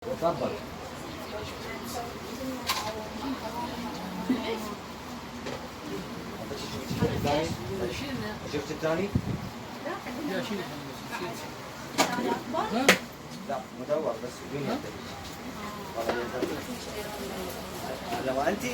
تفضل. شفت الثاني؟ لا شيل. لا مدور بس بدون يد. لو انت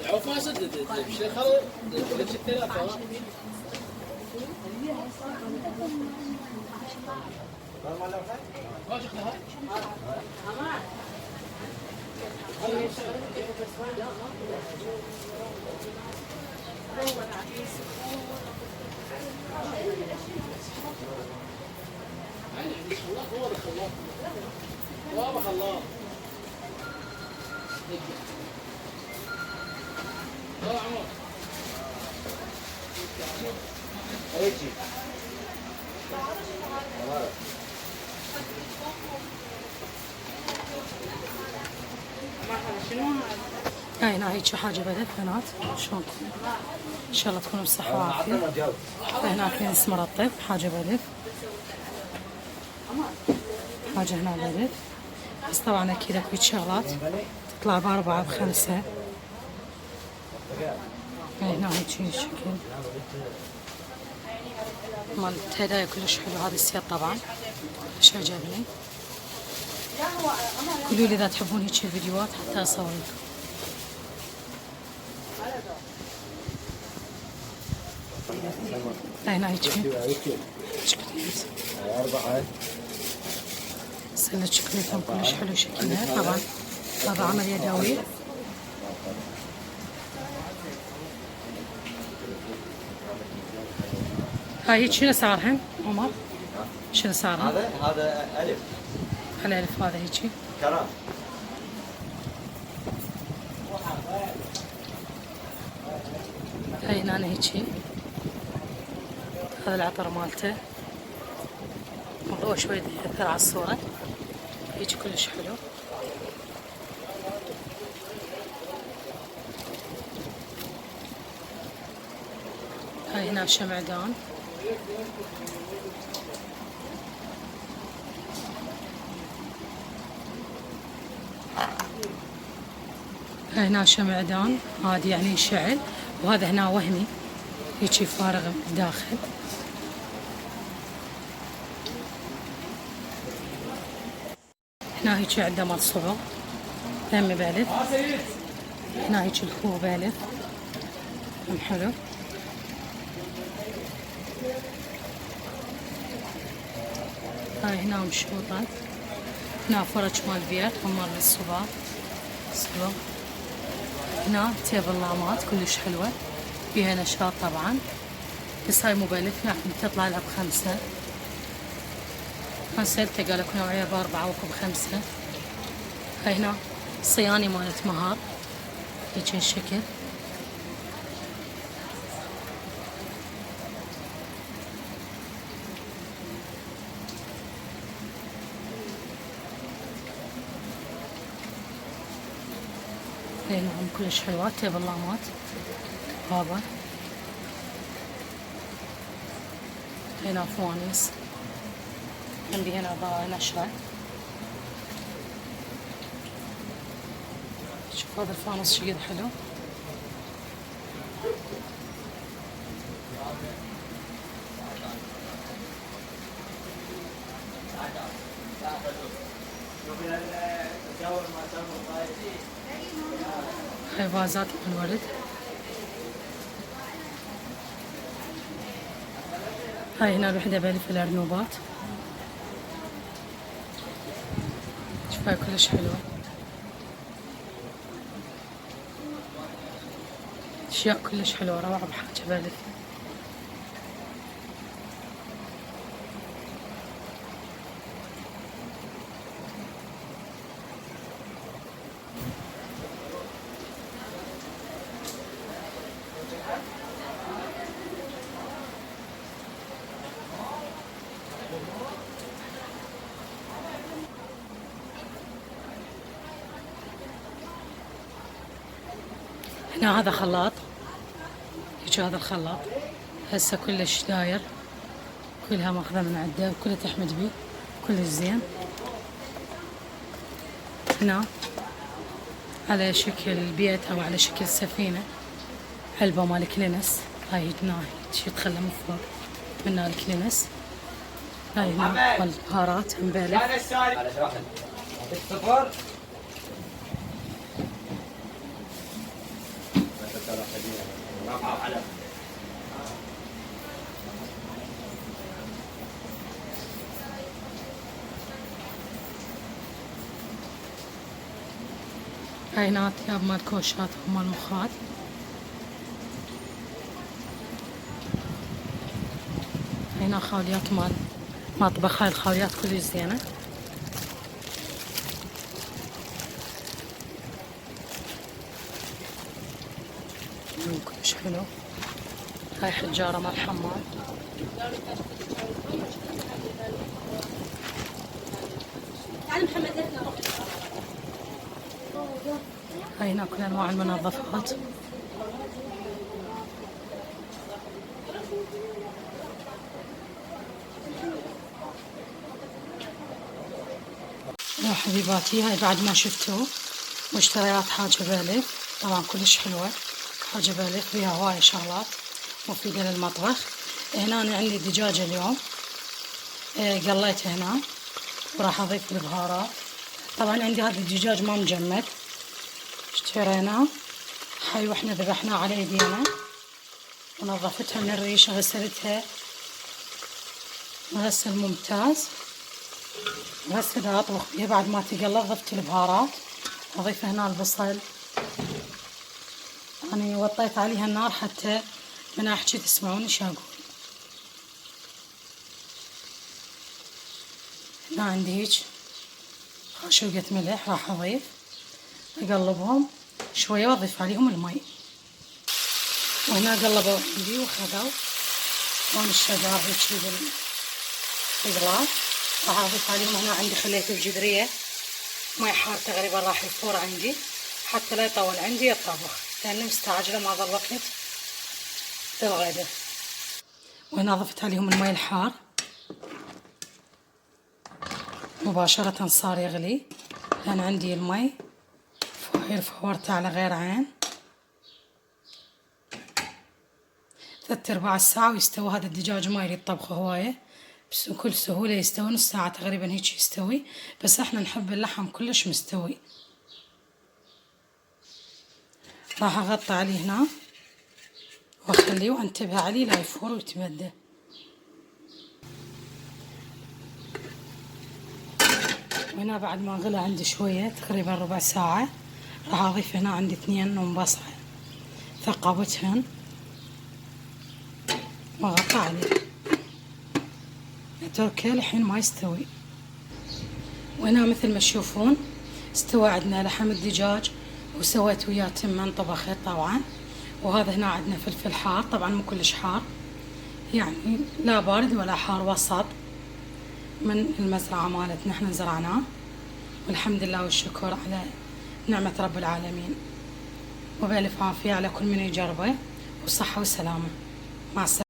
العوف ما سدد الشيء خلص لبس الثلاثة ما شفنا هاي الله الله هيجي. هنا هيك حاجة بدت بنات شلونكم؟ ان شاء الله تكونوا بصحة وعافية. هنا كاين اسمر الطيب حاجة بدت. حاجة هنا بدت. بس طبعا اكيد اكو شغلات تطلع ب4 ب5. هنا هيك الشكل مال هدايا كلش حلو. هذا السيت طبعا كلش عجبني. قولوا لي اذا تحبون هيك الفيديوهات حتى اصور لكم. هنا هيك سلة شوكولاتة كلش حلو شكلها. طبعا هذا عمل يدوي. هاي هيك شنو اسعارهن عمر؟ شنو اسعارهن؟ هذا ألف. على ألف. هذا هيك كرام. هاي هنا هيك. هذا العطر مالته الضوء شوي يأثر على الصورة. هيك كلش حلو. هاي هنا شمعدان. هاي هنا شمعدان. هذه يعني شعل. وهذا هنا وهمي هيك فارغ داخل. هنا هيك عنده مال صبغ هم بألف. هنا هيك الخوه بألف هم حلو. هاي هنا مشروطة. هنا فرج مال بيت ومال الصباغ صبغ. هنا تيب اللامات كلش حلوة فيها نشاط طبعا. بس هاي مو بألف لكن تطلع لها ب5. أنا سألته قال لك نوعية ب4 وكو ب5. هاي هنا صياني مالت مهار هيك الشكل. هاي هنا كلش حلوات تيب اللامات بابا. هنا فوانيس عندي هنا نشرة. شوف هذا الفانوس شقد حلو. هاي فازات الورد. هاي هنا الوحدة بألف الأرنوبات. شوف هاي كلش حلوة. أشياء كلش حلوة روعة بحاجة بألف. هنا هذا خلاط، هيك هذا الخلاط هسه كلش داير، كلها ماخذة من عنده وكلها تحمد بيه كلش زين. هنا على شكل بيت او على شكل سفينة علبة مال كلينس، هاي هنا شي تخلى من فوق منها الكلينس. هاي هنا مال البهارات مبالغ. على شراحل صفر. هاي هنا ثياب مال كوشات ومال مخاط. هاي هنا خاوليات مال مطبخ، هاي الخاوليات كلش زينة. كلش حلو. هاي حجارة مال حمام. هاي هنا كل انواع المنظفات. يا حبيباتي هاي بعد ما شفتوا مشتريات حاجة بالغ، طبعا كلش حلوة حاجة بالغ، فيها هواي شغلات مفيدة للمطبخ. هنا أنا عندي دجاجة اليوم قليتها هنا وراح أضيف البهارات. طبعا عندي هذا الدجاج ما مجمد، اشتريناه حي واحنا ذبحناه على ايدينا ونظفتها من الريش، غسلتها غسل ممتاز. غسلها اطبخ بيها بعد ما تقلى. ضفت البهارات، اضيف هنا البصل، انا وطيت عليها النار حتى من احكي تسمعون ايش اقول. هنا عندي هيك خاشوقة ملح راح اضيف، اقلبهم شوية واضيف عليهم المي. وهنا قلبوا عندي وخذوا لون الشجر هيك بالغلاف، راح اضيف عليهم. هنا عندي خليت الجدرية مي حار تقريبا راح يفور عندي حتى لا يطول عندي الطبخ، لأني مستعجلة ما ضل وقت للغدا. وهنا ضفت عليهم المي الحار مباشرة صار يغلي، لأن عندي المي فاير فورته على غير عين. 3/4 ساعة ويستوي هذا الدجاج. ما يريد طبخه هواية، بس بكل سهولة يستوي، نص ساعة تقريبا هيك يستوي، بس احنا نحب اللحم كلش مستوي. راح اغطي عليه هنا واخليه وانتبه عليه لا يفور ويتمدى. وهنا بعد ما غلى عندي شوية تقريبا ربع ساعة راح اضيف هنا عندي 2 أم بصلة ثقبتهن واغطي عليه اتركه لحين ما يستوي. وهنا مثل ما تشوفون استوى عندنا لحم الدجاج، وسويت وياه تمن طبخت طبعا. وهذا هنا عندنا فلفل حار، طبعا مو كلش حار، يعني لا بارد ولا حار، وسط من المزرعة مالتنا احنا زرعناه، والحمد لله والشكر على نعمة رب العالمين. وبألف عافية على كل من يجربه، وصحة وسلامة. مع السلامة.